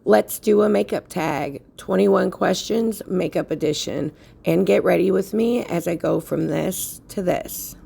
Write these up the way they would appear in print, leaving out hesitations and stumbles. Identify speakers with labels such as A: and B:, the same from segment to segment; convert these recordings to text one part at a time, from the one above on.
A: Let's do a makeup tag, 21 questions, makeup edition, and get ready with me as I go from this to this.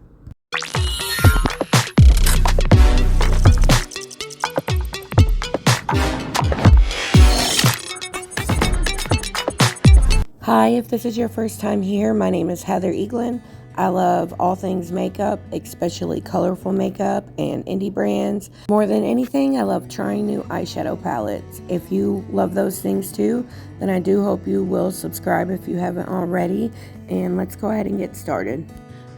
A: Hi, if this is your first time here, my name is Heather Eaglin. I love all things makeup, especially colorful makeup and indie brands. More than anything, I love trying new eyeshadow palettes. If you love those things too, then I do hope you will subscribe if you haven't already. And let's go ahead and get started.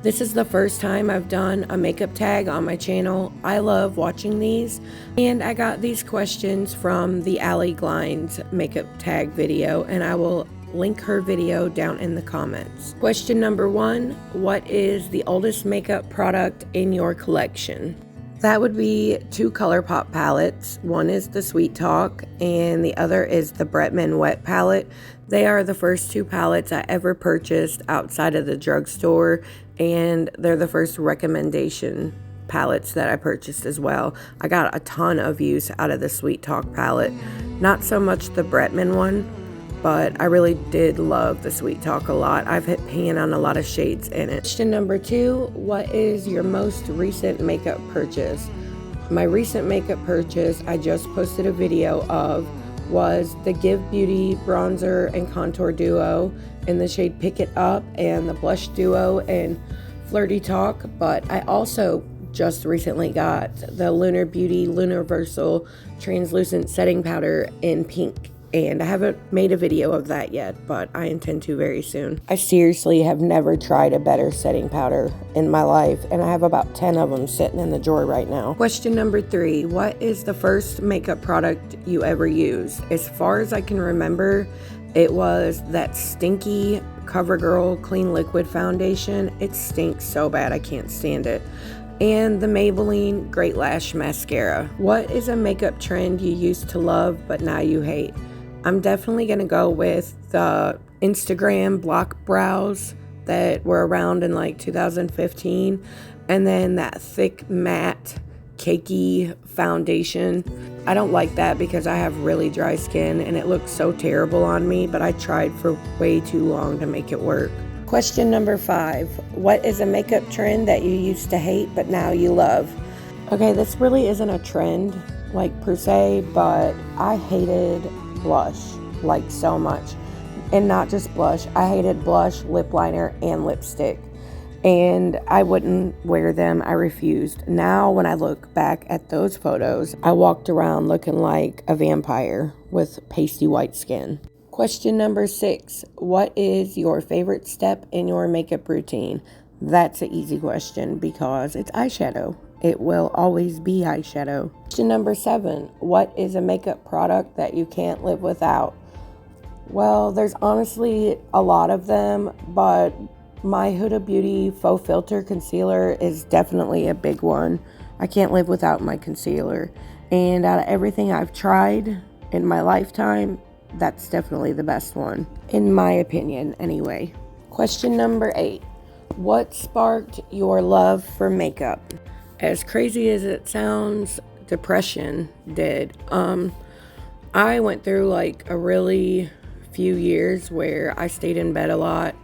A: This is the first time I've done a makeup tag on my channel. I love watching these. And I got these questions from the Allie Glines makeup tag video, and I will link her video down in the comments. Question number 1, what is the oldest makeup product in your collection? That would be 2 ColourPop palettes. One is the Sweet Talk and the other is the Bretman Wet palette. They are the first 2 palettes I ever purchased outside of the drugstore, and they're the first recommendation palettes that I purchased as well. I got a ton of use out of the Sweet Talk palette. Not so much the Bretman one, but I really did love the Sweet Talk a lot. I've hit pan on a lot of shades in it. Question number 2, what is your most recent makeup purchase? My recent makeup purchase I just posted a video of was the Give Beauty bronzer and contour duo in the shade Pick It Up, and the blush duo in Flirty Talk, but I also just recently got the Lunar Beauty Luniversal translucent setting powder in pink. And I haven't made a video of that yet, but I intend to very soon. I seriously have never tried a better setting powder in my life, and I have about 10 of them sitting in the drawer right now. Question number 3, what is the first makeup product you ever used? As far as I can remember, it was that stinky CoverGirl Clean Liquid Foundation. It stinks so bad, I can't stand it. And the Maybelline Great Lash Mascara. What is a makeup trend you used to love but now you hate? I'm definitely going to go with the Instagram block brows that were around in like 2015. And then that thick matte cakey foundation. I don't like that because I have really dry skin and it looks so terrible on me, but I tried for way too long to make it work. Question number 5, what is a makeup trend that you used to hate but now you love? Okay, this really isn't a trend like per se, but I hated blush like so much. And not just blush, I hated blush, lip liner, and lipstick. And I wouldn't wear them, I refused. Now when I look back at those photos, I walked around looking like a vampire with pasty white skin. Question number 6, what is your favorite step in your makeup routine? That's an easy question because it's eyeshadow. It will always be eyeshadow. Question number 7, what is a makeup product that you can't live without? Well, there's honestly a lot of them, but my Huda Beauty Faux Filter Concealer is definitely a big one. I can't live without my concealer. And out of everything I've tried in my lifetime, that's definitely the best one, in my opinion anyway. Question number 8, what sparked your love for makeup? As crazy as it sounds, depression did. I went through like a really few years where I stayed in bed a lot,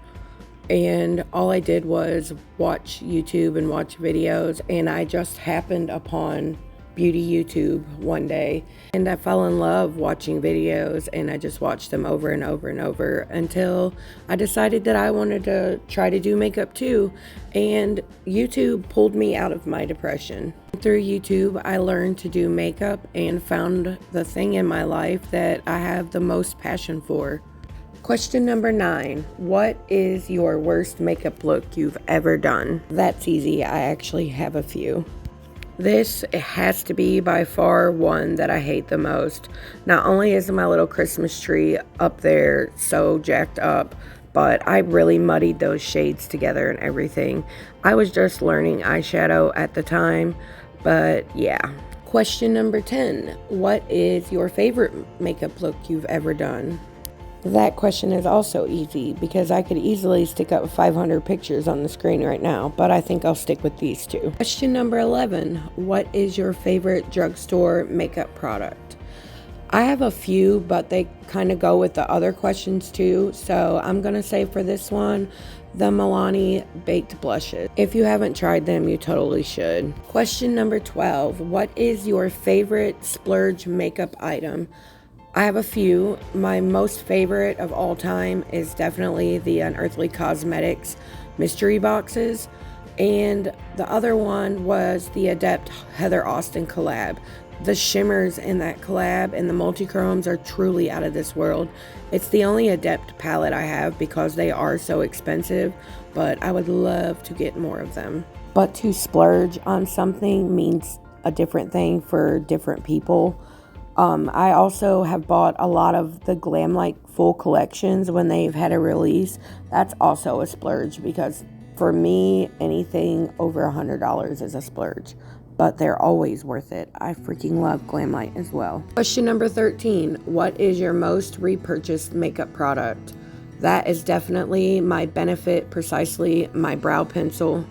A: and all I did was watch YouTube and watch videos, and I just happened upon beauty YouTube one day, and I fell in love watching videos, and I just watched them over and over and over until I decided that I wanted to try to do makeup too, and YouTube pulled me out of my depression. Through YouTube, I learned to do makeup and found the thing in my life that I have the most passion for. Question number 9, what is your worst makeup look you've ever done? That's easy, I actually have a few. This has to be by far one that I hate the most. Not only is my little Christmas tree up there so jacked up, but I really muddied those shades together and everything. I was just learning eyeshadow at the time, but yeah. Question number 10, what is your favorite makeup look you've ever done? That question is also easy because I could easily stick up 500 pictures on the screen right now, but I think I'll stick with these 2. Question number 11, what is your favorite drugstore makeup product? I have a few, but they kind of go with the other questions too. So I'm going to say for this one, the Milani Baked Blushes. If you haven't tried them, you totally should. Question number 12. What is your favorite splurge makeup item? I have a few. My most favorite of all time is definitely the Unearthly Cosmetics mystery boxes. And the other one was the Adept Heather Austin collab. The shimmers in that collab and the multi-chromes are truly out of this world. It's the only Adept palette I have because they are so expensive, but I would love to get more of them. But to splurge on something means a different thing for different people. I also have bought a lot of the Glam Like full collections when they've had a release. That's also a splurge because for me, anything over $100 is a splurge. But they're always worth it. I freaking love Glam Light as well. Question number 13. What is your most repurchased makeup product? That is definitely my Benefit Precisely My Brow Pencil,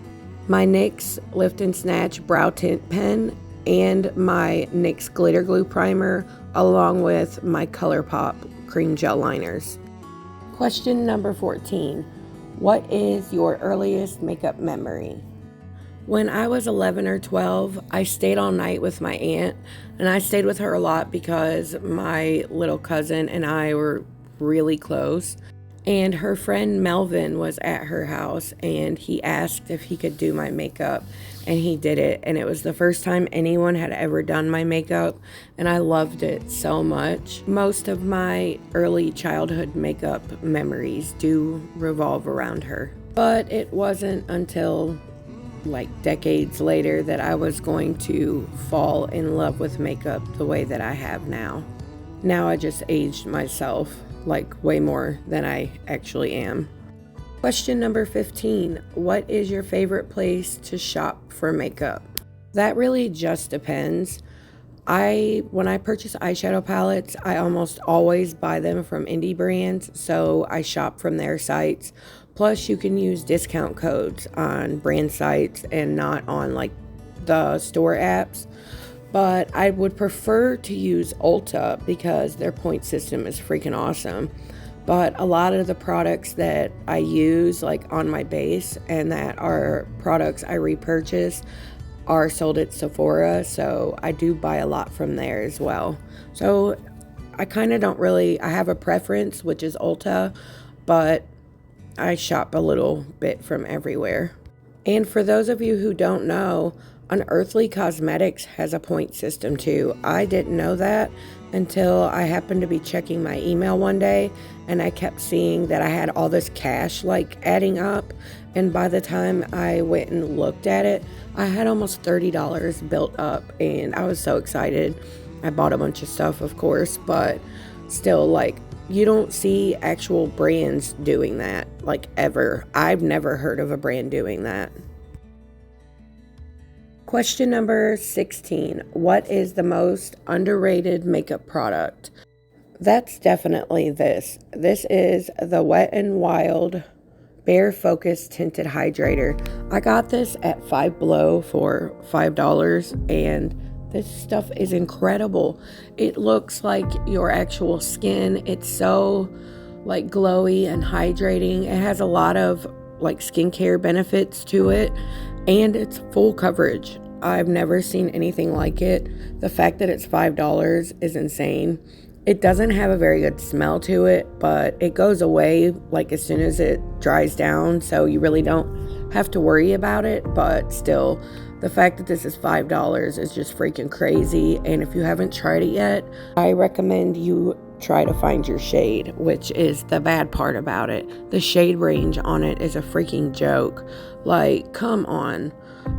A: my NYX Lift and Snatch Brow Tint Pen, and my NYX Glitter Glue Primer, along with my ColourPop Cream Gel Liners. Question number 14. What is your earliest makeup memory? When I was 11 or 12, I stayed all night with my aunt, and I stayed with her a lot because my little cousin and I were really close. And her friend Melvin was at her house, and he asked if he could do my makeup, and he did it. And it was the first time anyone had ever done my makeup, and I loved it so much. Most of my early childhood makeup memories do revolve around her. But it wasn't until like decades later that I was going to fall in love with makeup the way that I have now. Now I just aged myself like way more than I actually am. Question number 15. What is your favorite place to shop for makeup? That really just depends. When I purchase eyeshadow palettes, I almost always buy them from indie brands, so I shop from their sites. Plus, you can use discount codes on brand sites and not on like the store apps. But I would prefer to use Ulta because their point system is freaking awesome. But a lot of the products that I use like on my base and that are products I repurchase are sold at Sephora, so I do buy a lot from there as well. So I kind of I have a preference, which is Ulta, but I shop a little bit from everywhere. And for those of you who don't know, Unearthly Cosmetics has a point system too. I didn't know that until I happened to be checking my email one day, and I kept seeing that I had all this cash like adding up, and by the time I went and looked at it, I had almost $30 built up, and I was so excited. I bought a bunch of stuff, of course, but still, like, you don't see actual brands doing that, like, ever. I've never heard of a brand doing that. Question number 16. What is the most underrated makeup product? That's definitely this. This is the Wet n Wild Bare Focus Tinted Hydrator. I got this at Five Below for $5, and this stuff is incredible. It looks like your actual skin. It's so like glowy and hydrating. It has a lot of like skincare benefits to it, and it's full coverage. I've never seen anything like it. The fact that it's $5 is insane. It doesn't have a very good smell to it, but it goes away like as soon as it dries down, so you really don't have to worry about it. But still, the fact that this is $5 is just freaking crazy. And if you haven't tried it yet, I recommend you try to find your shade, which is the bad part about it. The shade range on it is a freaking joke. Like, come on.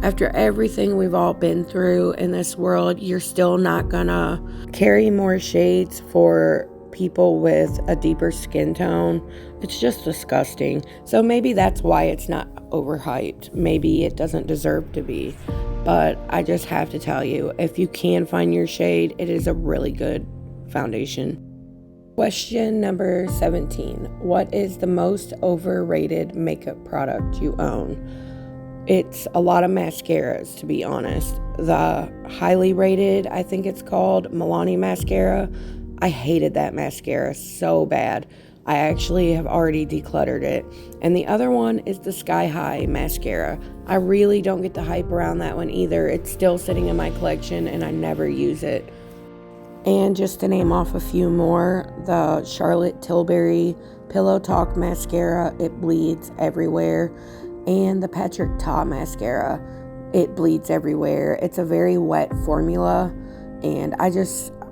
A: After everything we've all been through in this world, you're still not gonna carry more shades for people with a deeper skin tone. It's just disgusting. So maybe that's why it's not overhyped. Maybe it doesn't deserve to be. But I just have to tell you, if you can find your shade, it is a really good foundation. Question number 17. What is the most overrated makeup product you own? It's a lot of mascaras, to be honest. The highly rated, I think it's called, Milani mascara. I hated that mascara so bad. I actually have already decluttered it. And the other one is the Sky High mascara. I really don't get the hype around that one either. It's still sitting in my collection and I never use it. And just to name off a few more, the Charlotte Tilbury Pillow Talk mascara, it bleeds everywhere. And the Patrick Ta mascara, it bleeds everywhere. It's a very wet formula, and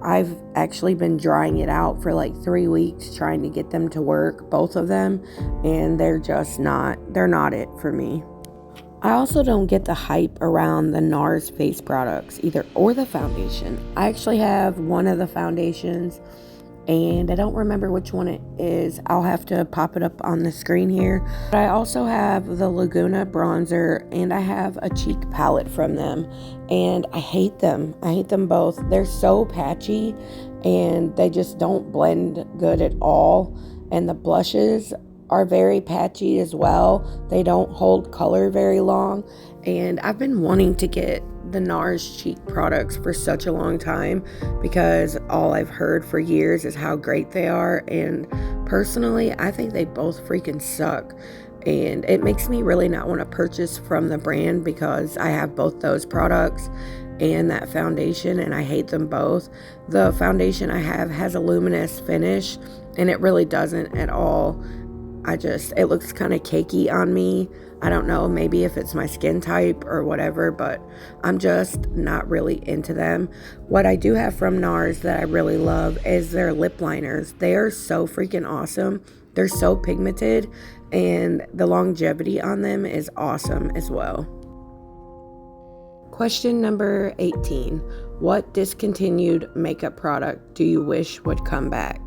A: I've actually been drying it out for like 3 weeks trying to get them to work, both of them, and they're not it for me. I also don't get the hype around the NARS face products either, or the foundation. I actually have one of the foundations and I don't remember which one it is. I'll have to pop it up on the screen here. But I also have the Laguna bronzer and I have a cheek palette from them, and I hate them. I hate them both. They're so patchy and they just don't blend good at all. And the blushes are very patchy as well. They don't hold color very long. And I've been wanting to get the NARS cheek products for such a long time because all I've heard for years is how great they are. And personally, I think they both freaking suck. And it makes me really not want to purchase from the brand because I have both those products and that foundation, and I hate them both. The foundation I have has a luminous finish, and it really doesn't at all. It looks kind of cakey on me. I don't know, maybe if it's my skin type or whatever, but I'm just not really into them. What I do have from NARS that I really love is their lip liners. They are so freaking awesome. They're so pigmented, and the longevity on them is awesome as well. Question number 18. What discontinued makeup product do you wish would come back?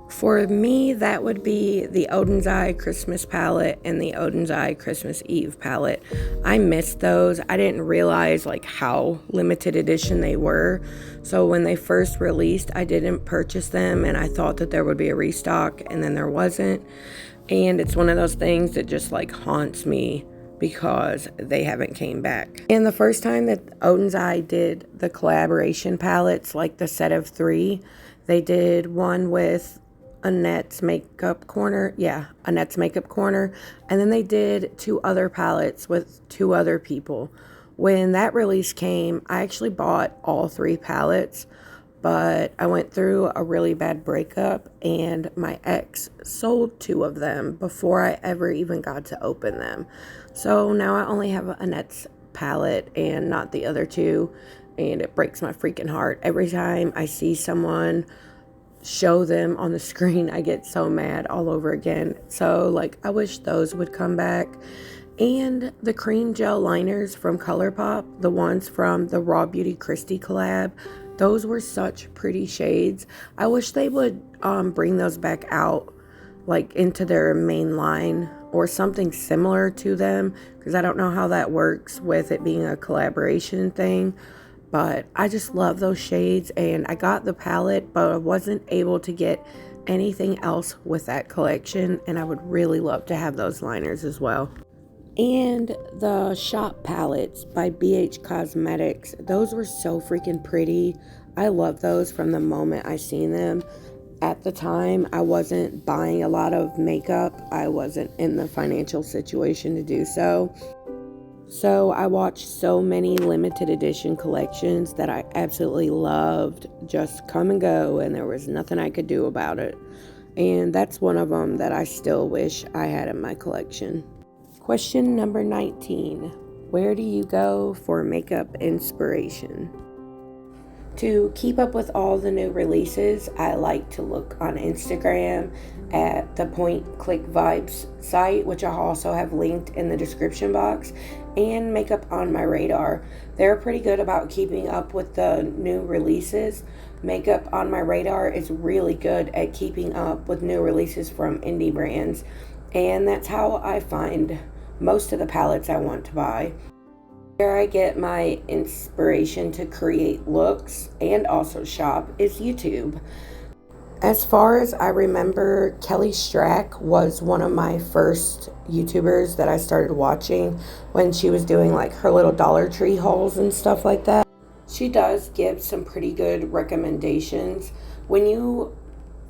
A: For me, that would be the Oden's Eye Christmas palette and the Oden's Eye Christmas Eve palette. I missed those. I didn't realize how limited edition they were. So when they first released, I didn't purchase them, and I thought that there would be a restock, and then there wasn't. And it's one of those things that just haunts me because they haven't came back. And the first time that Oden's Eye did the collaboration palettes, like the set of 3, they did one with Annette's Makeup Corner. Annette's Makeup Corner. And then they did 2 other palettes with 2 other people. When that release came, I actually bought all 3 palettes, but I went through a really bad breakup and my ex sold 2 of them before I ever even got to open them. So now I only have Annette's palette and not the other 2, and it breaks my freaking heart. Every time I see someone show them on the screen, I get so mad all over again. So I wish those would come back. And the cream gel liners from ColourPop, the ones from the Raw Beauty Christie collab, those were such pretty shades. I wish they would bring those back out into their main line or something similar to them, because I don't know how that works with it being a collaboration thing. But I just love those shades, and I got the palette, but I wasn't able to get anything else with that collection, and I would really love to have those liners as well. And the Shop palettes by BH Cosmetics, those were so freaking pretty. I love those from the moment I seen them. At the time, I wasn't buying a lot of makeup. I wasn't in the financial situation to do so. So I watched so many limited edition collections that I absolutely loved just come and go, and there was nothing I could do about it. And that's one of them that I still wish I had in my collection. Question number 19. Where do you go for makeup inspiration? To keep up with all the new releases, I like to look on Instagram at the Point Click Vibes site, which I also have linked in the description box, and Makeup on My Radar. They're pretty good about keeping up with the new releases. Makeup on My Radar is really good at keeping up with new releases from indie brands, and that's how I find most of the palettes I want to buy. Where I get my inspiration to create looks and also shop is YouTube. As far as I remember, Kelly Strack was one of my first YouTubers that I started watching when she was doing her little Dollar Tree hauls and stuff like that. She does give some pretty good recommendations, When you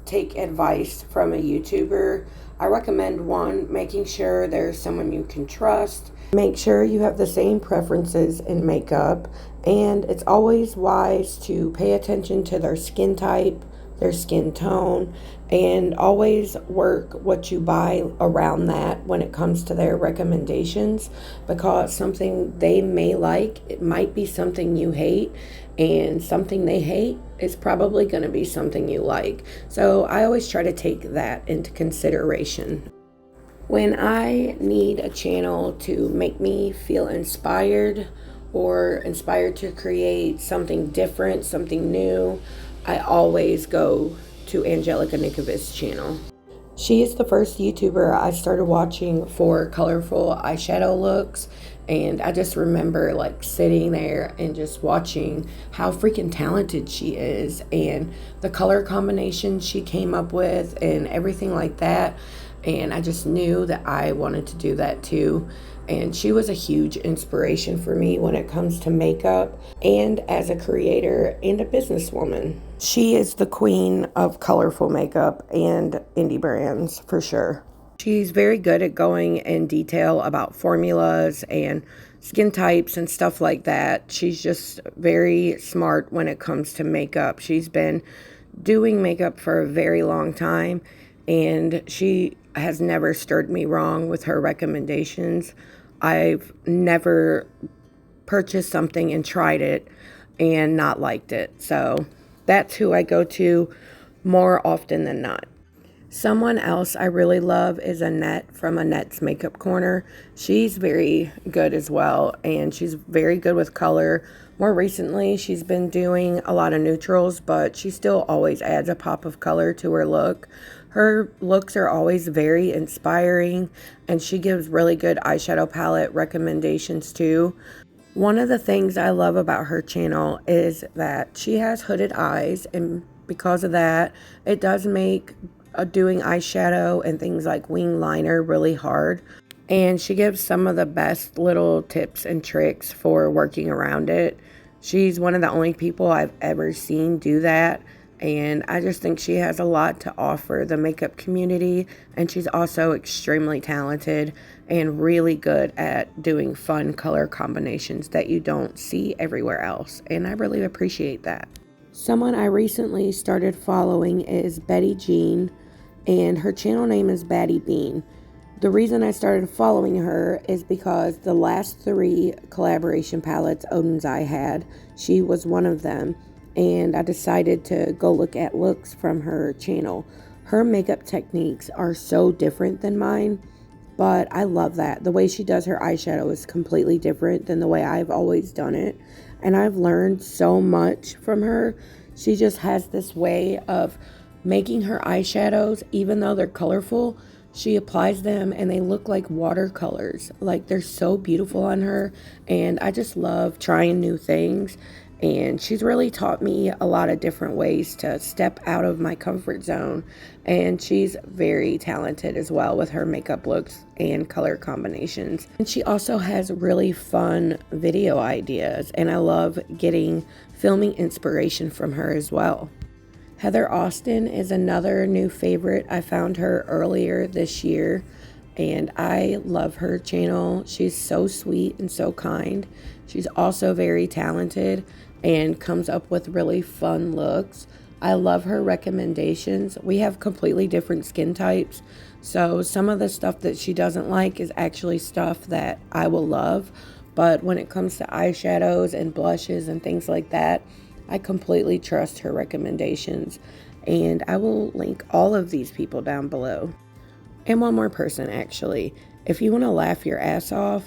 A: take advice from a YouTuber, I recommend one, making sure there's someone you can trust. Make sure you have the same preferences in makeup, and it's always wise to pay attention to their skin type, their skin tone, and always work what you buy around that when it comes to their recommendations, because something they may like, it might be something you hate, and something they hate is probably going to be something you like. So I always try to take that into consideration. When I need a channel to make me feel inspired or inspired to create something different, something new, I always go to Angelica Nikovic's channel. She is the first YouTuber I started watching for colorful eyeshadow looks, and I just remember like sitting there and just watching how freaking talented she is and the color combinations she came up with and everything like that. And I just knew that I wanted to do that too. And she was a huge inspiration for me when it comes to makeup and as a creator and a businesswoman. She is the queen of colorful makeup and indie brands for sure. She's very good at going in detail about formulas and skin types and stuff like that. She's just very smart when it comes to makeup. She's been doing makeup for a very long time, and she has never stirred me wrong with her recommendations. I've never purchased something and tried it and not liked it. So that's who I go to more often than not. Someone else I really love is Annette from Annette's Makeup Corner. She's very good as well, and she's very good with color. More recently, she's been doing a lot of neutrals, but she still always adds a pop of color to her look. Her looks are always very inspiring, and she gives really good eyeshadow palette recommendations too. One of the things I love about her channel is that she has hooded eyes, and because of that, it does make doing eyeshadow and things like wing liner really hard. And she gives some of the best little tips and tricks for working around it. She's one of the only people I've ever seen do that. And I just think she has a lot to offer the makeup community. And she's also extremely talented and really good at doing fun color combinations that you don't see everywhere else. And I really appreciate that. Someone I recently started following is Betty Jean, and her channel name is Batty Bean. The reason I started following her is because the last 3 collaboration palettes Odin's Eye had, she was one of them, and I decided to go look at looks from her channel. Her makeup techniques are so different than mine, but I love that. The way she does her eyeshadow is completely different than the way I've always done it, and I've learned so much from her. She just has this way of making her eyeshadows, even though they're colorful, she applies them and they look like watercolors. Like, they're so beautiful on her, and I just love trying new things. And she's really taught me a lot of different ways to step out of my comfort zone. And she's very talented as well with her makeup looks and color combinations. And she also has really fun video ideas, and I love getting filming inspiration from her as well. Heather Austin is another new favorite. I found her earlier this year, and I love her channel. She's so sweet and so kind. She's also very talented and comes up with really fun looks. I love her recommendations. We have completely different skin types, so some of the stuff that she doesn't like is actually stuff that I will love. But when it comes to eyeshadows and blushes and things like that, I completely trust her recommendations, and I will link all of these people down below. And one more person, actually. If you want to laugh your ass off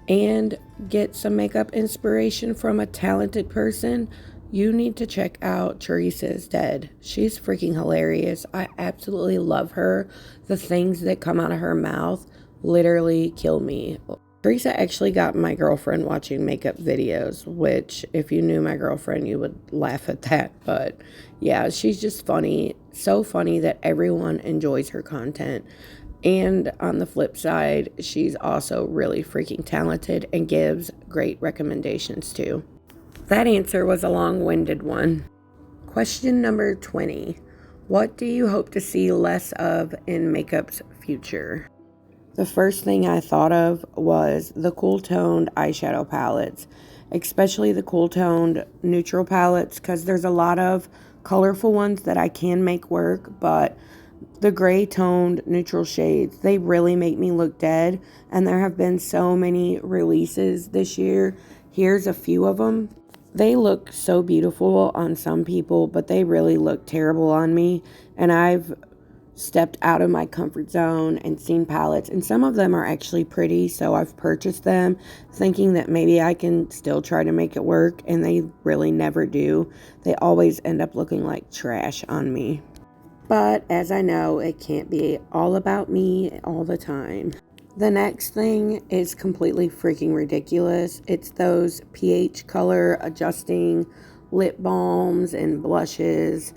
A: and get some makeup inspiration from a talented person, you need to check out Teresa is Dead. She's freaking hilarious. I absolutely love her. The things that come out of her mouth literally kill me. Teresa actually got my girlfriend watching makeup videos, which if you knew my girlfriend, you would laugh at that. But yeah, she's just funny. So funny that everyone enjoys her content. And on the flip side, she's also really freaking talented and gives great recommendations too. That answer was a long-winded one. Question number 20. What do you hope to see less of in makeup's future? The first thing I thought of was the cool toned eyeshadow palettes, especially the cool toned neutral palettes, because there's a lot of colorful ones that I can make work, but the gray toned neutral shades, they really make me look dead, and there have been so many releases this year. Here's a few of them. They look so beautiful on some people, but they really look terrible on me, and I've stepped out of my comfort zone and seen palettes, and some of them are actually pretty, so I've purchased them thinking that maybe I can still try to make it work, and they really never do. They always end up looking like trash on me. But as I know, it can't be all about me all the time. The next thing is completely freaking ridiculous. It's those pH color adjusting lip balms and blushes.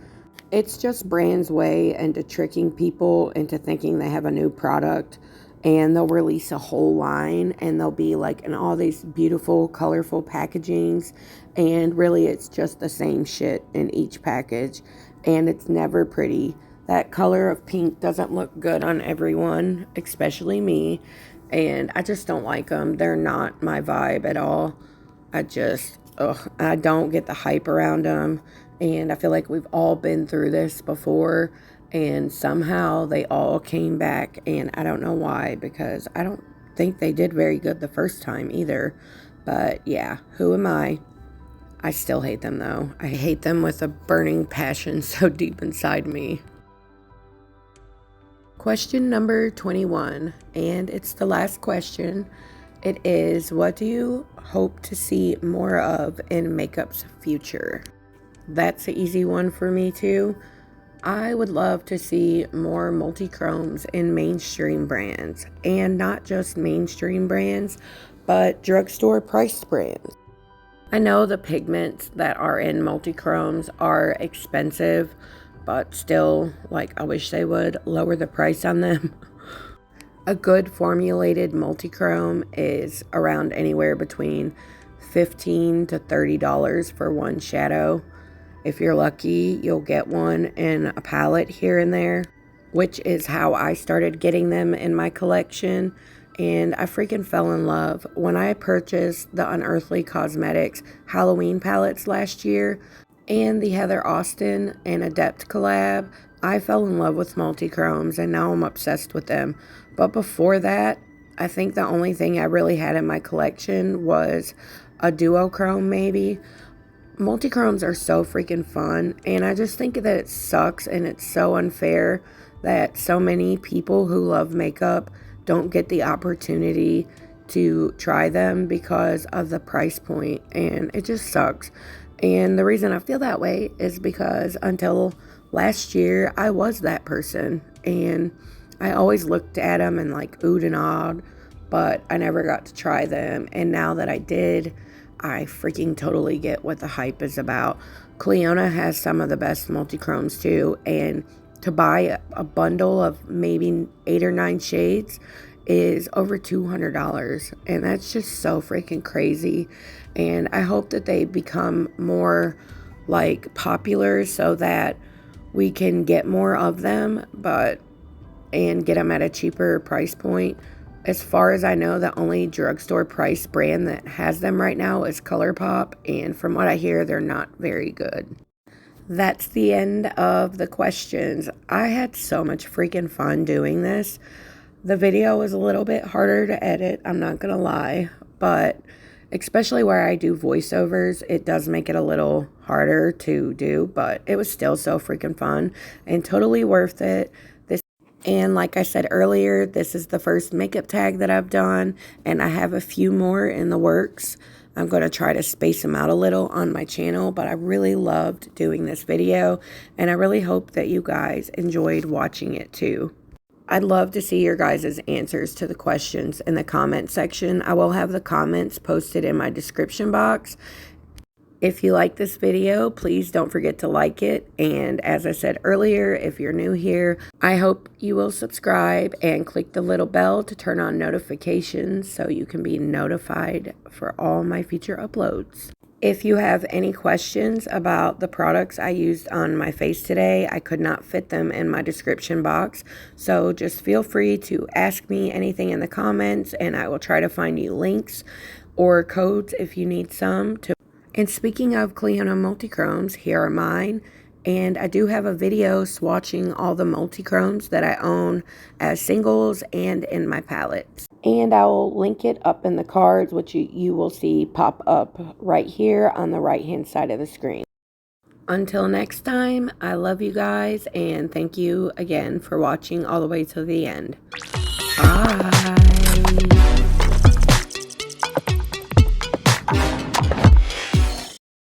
A: It's just brands' way into tricking people into thinking they have a new product, and they'll release a whole line and they'll be like in all these beautiful, colorful packagings, and really it's just the same shit in each package, and it's never pretty. That color of pink doesn't look good on everyone, especially me, and I just don't like them. They're not my vibe at all. I don't get the hype around them, and I feel like we've all been through this before, and somehow they all came back, and I don't know why, because I don't think they did very good the first time either. But yeah, who am I? I still hate them though. I hate them with a burning passion so deep inside me. Question number 21, and it's the last question. It is, what do you hope to see more of in makeup's future? That's an easy one for me too. I would love to see more multi-chromes in mainstream brands, and not just mainstream brands, but drugstore price brands. I know the pigments that are in multi-chromes are expensive, but still, like, I wish they would lower the price on them. A good formulated multi-chrome is around anywhere between $15 to $30 for one shadow. If you're lucky, you'll get one in a palette here and there, which is how I started getting them in my collection. And I freaking fell in love. When I purchased the Unearthly Cosmetics Halloween palettes last year and the Heather Austin and Adept collab, I fell in love with multi-chromes, and now I'm obsessed with them. But before that, I think the only thing I really had in my collection was a duochrome maybe. Multi-chromes are so freaking fun, and I just think that it sucks and it's so unfair that so many people who love makeup don't get the opportunity to try them because of the price point, and it just sucks. And the reason I feel that way is because until last year, I was that person, and I always looked at them and like oohed and awed, but I never got to try them. And now that I did, I freaking totally get what the hype is about. Cleona has some of the best multi-chromes too, and to buy a bundle of maybe 8 or 9 shades is over $200, and that's just so freaking crazy. And I hope that they become more like popular so that we can get more of them, and get them at a cheaper price point. As far as I know, the only drugstore price brand that has them right now is ColourPop, and from what I hear, they're not very good. That's the end of the questions. I had so much freaking fun doing this. The video was a little bit harder to edit, I'm not gonna lie, but especially where I do voiceovers, it does make it a little harder to do, but it was still so freaking fun and totally worth it. And like I said earlier, this is the first makeup tag that I've done, and I have a few more in the works. I'm going to try to space them out a little on my channel, but I really loved doing this video, and I really hope that you guys enjoyed watching it too. I'd love to see your guys' answers to the questions in the comment section. I will have the comments posted in my description box. If you like this video, please don't forget to like it. And as I said earlier, if you're new here, I hope you will subscribe and click the little bell to turn on notifications so you can be notified for all my future uploads. If you have any questions about the products I used on my face today, I could not fit them in my description box. So just feel free to ask me anything in the comments and I will try to find you links or codes if you need some. And speaking of Cliona multichromes, here are mine. And I do have a video swatching all the multichromes that I own as singles and in my palettes. And I will link it up in the cards, which you will see pop up right here on the right hand side of the screen. Until next time, I love you guys and thank you again for watching all the way to the end. Bye.